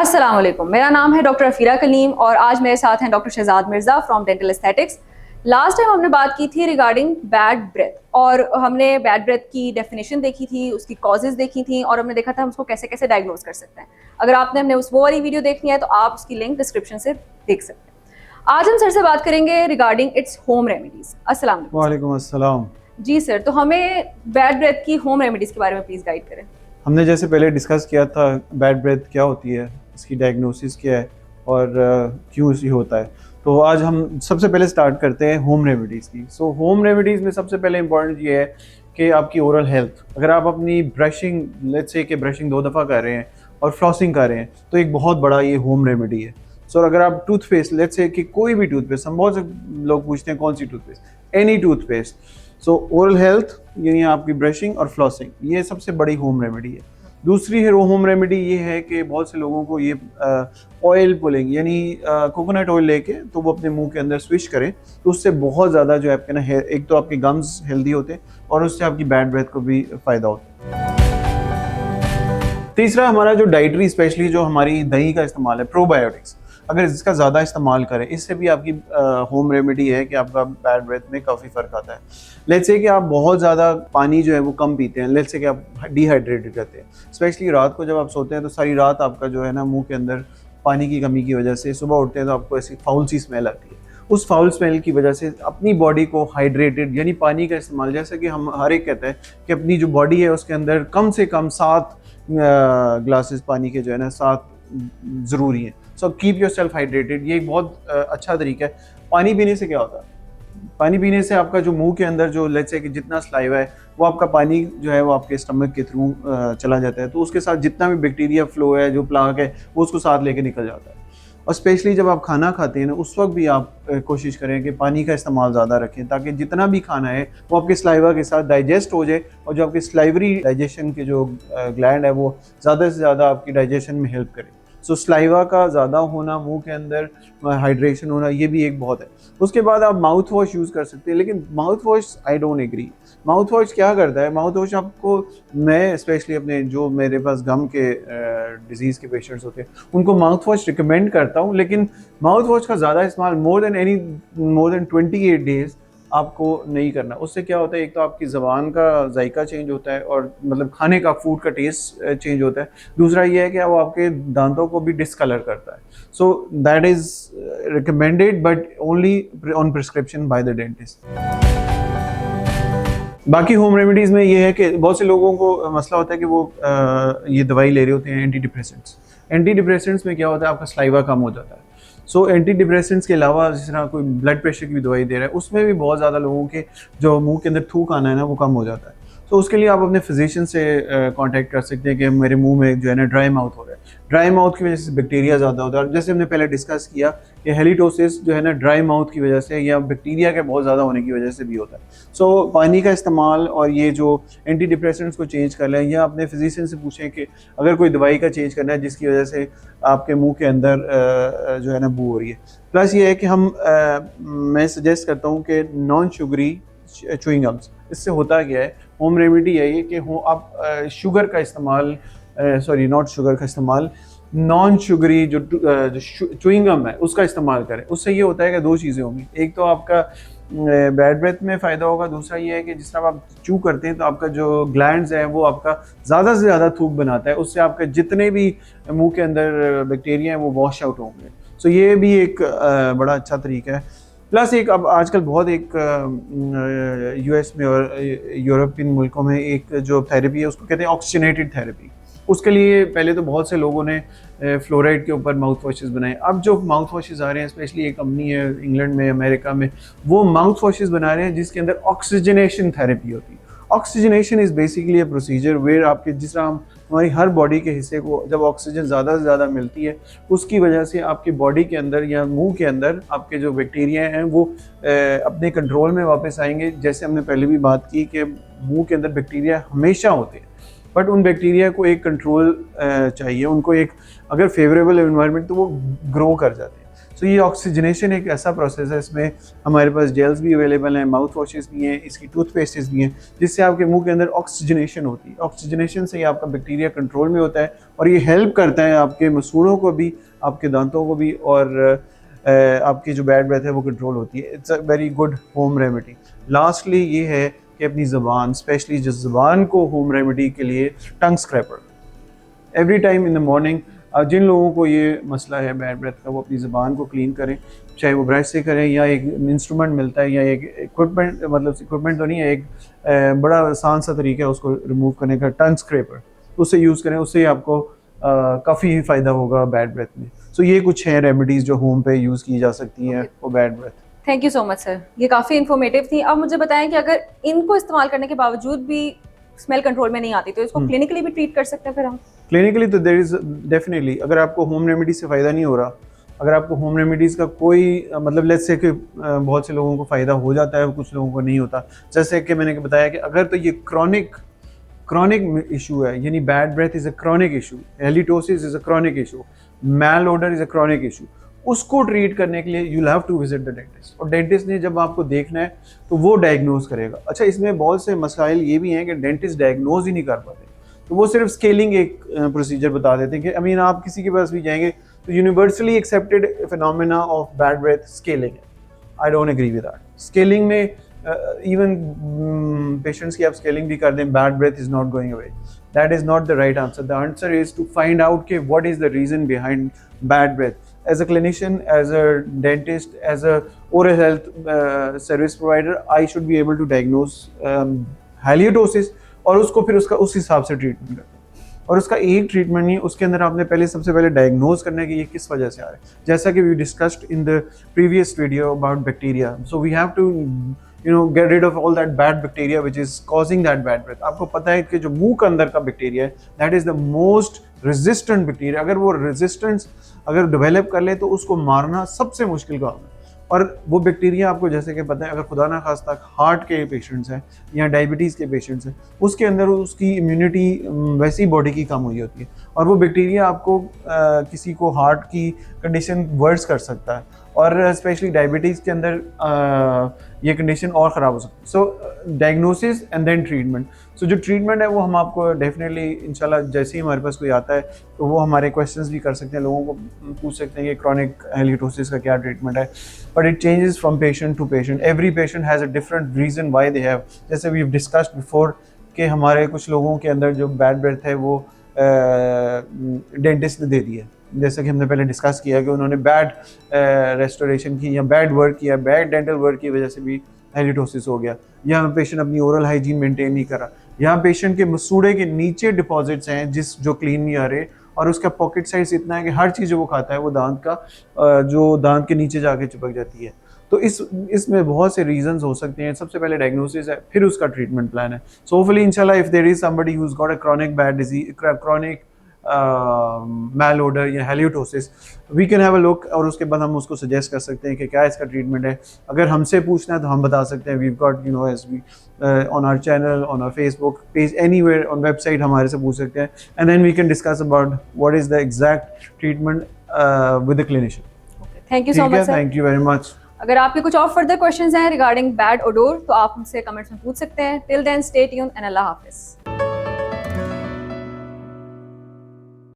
अस्सलाम वालेकुम। मेरा नाम है डॉक्टर अफीरा कलीम और आज मेरे साथ हैं doctor Shahzad Mirza from dental aesthetics. Last time हमने बात की थी रिगार्डिंग बैड ब्रेथ और हमने बैड ब्रेथ की डेफिनेशन देखी थी, उसकी कॉजेज़ देखी थी और हमने देखा था हम उसको कैसे कैसे डायग्नोज कर सकते हैं। अगर आपने हमने वो वाली वीडियो देखनी है तो आप उसकी लिंक डिस्क्रिप्शन से देख सकते हैं। आज हम सर से बात करेंगे रिगार्डिंग इट्स होम रेमेडीज़। अस्सलाम वालेकुम। वालेकुम अस्सलाम। जी सर, तो हमें बैड ब्रेथ की होम रेमेडीज़ के बारे में प्लीज़ गाइड करें। हमने जैसे पहले डिस्कस किया था बैड ब्रेथ क्या होती है, इसकी डायग्नोसिस क्या है और क्यों इसी होता है। तो आज हम सबसे पहले स्टार्ट करते हैं होम रेमेडीज़ की। सो होम रेमेडीज़ में सबसे पहले इंपॉर्टेंट ये है कि आपकी ओरल हेल्थ। अगर आप अपनी ब्रशिंग, लेट्स से कि ब्रशिंग 2 दफ़ा कर रहे हैं और फ्लॉसिंग कर रहे हैं तो एक बहुत बड़ा ये होम रेमेडी है। सो अगर आप टूथपेस्ट, लेट्स से कि कोई भी टूथपेस्ट, हम बहुत से लोग पूछते हैं कौन सी toothpaste, any toothpaste. So oral health यानी आपकी ब्रशिंग और फ्लॉसिंग, ये सबसे बड़ी होम रेमेडी है। दूसरी है होम रेमेडी ये है कि बहुत से लोगों को ये ऑयल पुलिंग यानी कोकोनट ऑयल लेके तो वो अपने मुंह के अंदर स्विश करें तो उससे बहुत ज़्यादा जो है आपके ना एक तो आपके गम्स हेल्दी होते हैं और उससे आपकी बैड ब्रेथ को भी फ़ायदा होता है। तीसरा हमारा जो डाइटरी, स्पेशली जो हमारी दही का इस्तेमाल है, प्रोबायोटिक्स, अगर इसका ज़्यादा इस्तेमाल करें इससे भी आपकी होम रेमेडी है कि आपका बैड ब्रेथ में काफ़ी फ़र्क आता है। लेट्स से कि आप बहुत ज़्यादा पानी जो है वो कम पीते हैं, लेट्स से कि आप डिहाइड्रेटेड रहते हैं, स्पेशली रात को जब आप सोते हैं तो सारी रात आपका जो है ना मुंह के अंदर पानी की कमी की वजह से सुबह उठते हैं तो आपको ऐसी फाउल सी स्मेल आती है। उस फाउल स्मेल की वजह से अपनी बॉडी को हाइड्रेटेड यानी पानी का इस्तेमाल, जैसा कि हम हर एक कहते हैं कि अपनी जो बॉडी है उसके अंदर कम से कम 7 ग्लासेस पानी के जो है ना 7 ज़रूरी हैं। So keep your self hydrated, ये एक बहुत अच्छा तरीका है। पानी पीने से क्या होता है, पानी पीने से आपका जो मुंह के अंदर जो लेट्स से कि जितना सलाइवा है वो आपका पानी जो है वो आपके स्टमक के थ्रू चला जाता है, तो उसके साथ जितना भी बैक्टीरिया फ्लो है, जो प्लाक है, वो उसको साथ लेके निकल जाता है। और स्पेशली जब आप खाना खाते हैं ना उस वक्त भी आप कोशिश करें कि पानी का इस्तेमाल ज़्यादा रखें ताकि जितना भी खाना है वो आपके सलाइवा के साथ डाइजेस्ट हो जाए और जो आपकी स्लाइवरी डाइजेशन के जो ग्लैंड है वो ज़्यादा से ज़्यादा आपकी डाइजेशन में हेल्प करे। सो स्लाइवा का ज़्यादा होना, मुंह के अंदर हाइड्रेशन होना, ये भी एक बहुत है। उसके बाद आप माउथ वॉश यूज़ कर सकते हैं, लेकिन mouthwash I don't agree. Mouthwash क्या करता है, माउथ वॉश आपको, मैं स्पेशली अपने जो मेरे पास गम के डिजीज़ के पेशेंट्स होते हैं उनको माउथ वॉश रिकमेंड करता हूँ, लेकिन माउथ वॉश का ज़्यादा इस्तेमाल मोर देन 28 डेज़ आपको नहीं करना। उससे क्या होता है, एक तो आपकी ज़बान का जायका चेंज होता है और मतलब खाने का, फूड का टेस्ट चेंज होता है। दूसरा ये है कि वो आपके दांतों को भी डिसकलर करता है। So that is recommended but only on prescription by the dentist. बाकी होम रेमेडीज़ में ये है कि बहुत से लोगों को मसला होता है कि वो ये दवाई ले रहे होते हैं एंटी डिप्रेसेंट्स। एंटी डिप्रेसेंट्स में क्या होता है, आपका सलाइवा कम हो जाता है। सो एंटी डिप्रेसेंट्स के अलावा जिस तरह कोई ब्लड प्रेशर की भी दवाई दे रहा है उसमें भी बहुत ज़्यादा लोगों के जो मुंह के अंदर थूक आना है ना वो कम हो जाता है। तो उसके लिए आप अपने फिजिशियन से कांटेक्ट कर सकते हैं कि मेरे मुंह में जो है ना ड्राई माउथ हो रहा है। ड्राई माउथ की वजह से बैक्टीरिया ज़्यादा होता है और जैसे हमने पहले डिस्कस किया कि हेलिटोसिस जो है ना ड्राई माउथ की वजह से या बैक्टीरिया के बहुत ज़्यादा होने की वजह से भी होता है। सो पानी का इस्तेमाल और ये जो एंटी डिप्रेसेंट्स को चेंज कर लें या अपने फिजिशियन से पूछें कि अगर कोई दवाई का चेंज करना है जिसकी वजह से आपके मुंह के अंदर जो है ना बू हो रही है। प्लस ये है कि मैं सजेस्ट करता हूँ कि नॉन शुगरी च्युइंग गम्स, इससे होता क्या है, होम रेमेडी है ये कि आप शुगर का इस्तेमाल, सॉरी नॉट शुगर का इस्तेमाल, नॉन शुगरी जो च्युइंग गम है उसका इस्तेमाल करें। उससे ये होता है कि 2 चीज़ें होंगी, एक तो आपका बैड ब्रेथ में फ़ायदा होगा, दूसरा ये है कि जिस तरह आप चू करते हैं तो आपका जो ग्लैंड्स है वो आपका ज़्यादा से ज़्यादा थूक बनाता है, उससे आपके जितने भी मुंह के अंदर बैक्टीरिया हैं वो वॉश आउट होंगे। सो ये भी एक बड़ा अच्छा तरीका है। प्लस एक अब आजकल बहुत एक यूएस में और यूरोपियन मुल्कों में एक जो थेरेपी है उसको कहते हैं ऑक्सीजनेटेड थेरेपी। उसके लिए पहले तो बहुत से लोगों ने फ्लोराइड के ऊपर माउथ वॉशेस बनाए। अब जो माउथ वॉशेस आ रहे हैं, स्पेशली एक कंपनी है इंग्लैंड में, अमेरिका में, वो माउथ वॉशेस बना रहे हैं जिसके अंदर ऑक्सीजनेशन थेरेपी होती है। Oxygenation is basically a procedure where आपके, जिस तरह हम हमारी हर बॉडी के हिस्से को जब ऑक्सीजन ज़्यादा से ज़्यादा मिलती है उसकी वजह से आपकी बॉडी के अंदर या मुंह के अंदर आपके जो बैक्टीरिया हैं वो अपने कंट्रोल में वापस आएंगे। जैसे हमने पहले भी बात की कि मुंह के अंदर बैक्टीरिया हमेशा होते हैं, बट उन बैक्टीरिया को एक कंट्रोल चाहिए, उनको एक अगर फेवरेबल एनवायरनमेंट तो वो ग्रो कर जाते हैं। सो ये ऑक्सीजनेशन एक ऐसा प्रोसेस है, इसमें हमारे पास जेल्स भी अवेलेबल हैं, माउथ वॉशेस भी हैं, इसकी टूथपेस्टेस भी हैं, जिससे आपके मुंह के अंदर ऑक्सीजनेशन होती है। ऑक्सीजनेशन से ही आपका बैक्टीरिया कंट्रोल में होता है और ये हेल्प करता है आपके मसूड़ों को भी, आपके दांतों को भी, और आपकी जो बैड ब्रेथ है वो कंट्रोल होती है। It's a very good home remedy. Lastly ये है कि अपनी ज़बान, स्पेशली जिस ज़बान को होम रेमेडी के लिए, tongue scraper every time in the morning. जिन लोगों को ये मसला है बैड ब्रेथ का, वो अपनी ज़बान को क्लीन करें, चाहे वो ब्रश से करें या एक इंस्ट्रूमेंट मिलता है या एक इक्विपमेंट, मतलब इक्विपमेंट तो नहीं है, एक बड़ा आसान सा तरीका है उसको रिमूव करने का, टंग स्क्रैपर, उससे यूज़ करें, उससे आपको काफ़ी फ़ायदा होगा बैड ब्रेथ में। सो ये कुछ हैं रेमेडीज़ जो होम पे यूज़ की जा सकती हैं for bad breath. Thank you so much sir, ये काफ़ी इन्फॉर्मेटिव थी। अब मुझे बताएं कि अगर इनको इस्तेमाल करने के बावजूद भी स्मेल कंट्रोल में नहीं आती तो इसको क्लिनिकली भी ट्रीट कर सकते हैं फिर हम? क्लिनिकली तो देयर इज़ डेफिनेटली, अगर आपको होम रेमेडी से फ़ायदा नहीं हो रहा, अगर आपको होम रेमेडीज़ का कोई मतलब लेट्स से कि बहुत से लोगों को फ़ायदा हो जाता है, कुछ लोगों को नहीं होता, जैसे कि मैंने बताया कि अगर तो ये क्रॉनिक इशू है, यानी bad breath is a chronic issue, halitosis is a chronic issue, malodour is a chronic issue, उसको ट्रीट करने के लिए you have to visit the dentist. और डेंटिस्ट ने जब आपको देखना है तो वो डायग्नोज करेगा। अच्छा, इसमें बहुत से मसाइल ये भी हैं कि डेंटिस्ट डायग्नोज ही नहीं कर पाते, तो वो सिर्फ स्केलिंग एक प्रोसीजर बता देते हैं कि आई मीन आप किसी के पास भी जाएंगे तो universally accepted phenomena of bad breath scaling है। I don't agree with that. Scaling में इवन पेशेंट्स की आप स्केलिंग भी कर दें, bad breath is not going away. That is not the right answer. The answer is to find out के what is the reason behind bad breath. As a clinician, as a dentist, as a oral health service provider, I should be able to diagnose halitosis और उसको फिर उसका उस हिसाब से treatment करते हैं। और उसका एक ट्रीटमेंट नहीं, उसके अंदर आपने पहले सबसे पहले डायग्नोज करना है कि ये किस वजह से आ रहा है, जैसा कि we discussed in the previous video about bacteria. So we have to get rid of all that bad bacteria which is causing that bad breath। आपको पता है कि जो मुंह के अंदर का बैक्टीरिया है, that is the most resistant bacteria। अगर वो रेजिस्टेंस अगर डेवलप कर ले तो उसको मारना सबसे मुश्किल काम है। और वो बैक्टीरिया आपको जैसे कि पता है, अगर खुदा ना खास्ता हार्ट के पेशेंट्स हैं या डायबिटीज़ के पेशेंट्स हैं, उसके अंदर उसकी इम्यूनिटी वैसी बॉडी की कम हुई होती है और वो बैक्टीरिया आपको किसी को हार्ट की कंडीशन वर्स कर सकता है और स्पेशली डायबिटीज़ के अंदर ये कंडीशन और ख़राब हो सकती है। सो डायग्नोसिस एंड देन ट्रीटमेंट। सो जो ट्रीटमेंट है वो हम आपको डेफिनेटली इंशाल्लाह जैसे ही हमारे पास कोई आता है तो वो हमारे क्वेश्चंस भी कर सकते हैं, लोगों को पूछ सकते हैं कि क्रॉनिक हेलिटोसिस का क्या ट्रीटमेंट है। But it changes from patient to patient. Every patient has a different reason why they have. जैसे वी हैव डिस्कस्ड बिफोर कि हमारे कुछ लोगों के अंदर जो बैड ब्रेथ है वो डेंटिस्ट ने दे दिया, जैसे कि हमने पहले डिस्कस किया कि उन्होंने बैड रेस्टोरेशन की या बैड वर्क किया, बैड डेंटल वर्क की वजह से भी हेलिटोसिस हो गया, या पेशेंट अपनी ओरल हाइजीन मेंटेन नहीं करा, यहाँ पेशेंट के मसूड़े के नीचे डिपॉजिट्स हैं जो क्लीन नहीं आ रहे और उसका पॉकेट साइज इतना है कि हर चीज़ जो वो खाता है वो दांत का जो दांत के नीचे जाके चिपक जाती है। तो इसमें बहुत से रीजंस हो सकते हैं। सबसे पहले डायग्नोसिस है, फिर उसका ट्रीटमेंट प्लान है। सो होपफुली इंशाल्लाह if there is somebody who has got a chronic bad disease, chronic malodour या halitosis, we can have a look और उसके बाद हम उसको सजेस्ट कर सकते हैं कि क्या इसका ट्रीटमेंट है। अगर हमसे पूछना है तो हम बता सकते हैं। We got as we on our channel, on our Facebook page, anywhere on website हमारे से पूछ सकते हैं and then we can discuss about what is the exact treatment with the clinician. Thank you so much sir. Thank you very much. अगर आपके कुछ और further questions हैं रिगार्डिंग बैड ओडोर तो आप हमसे कमेंट्स में पूछ सकते हैं। Till then stay tuned and अल्लाह हाफिज़।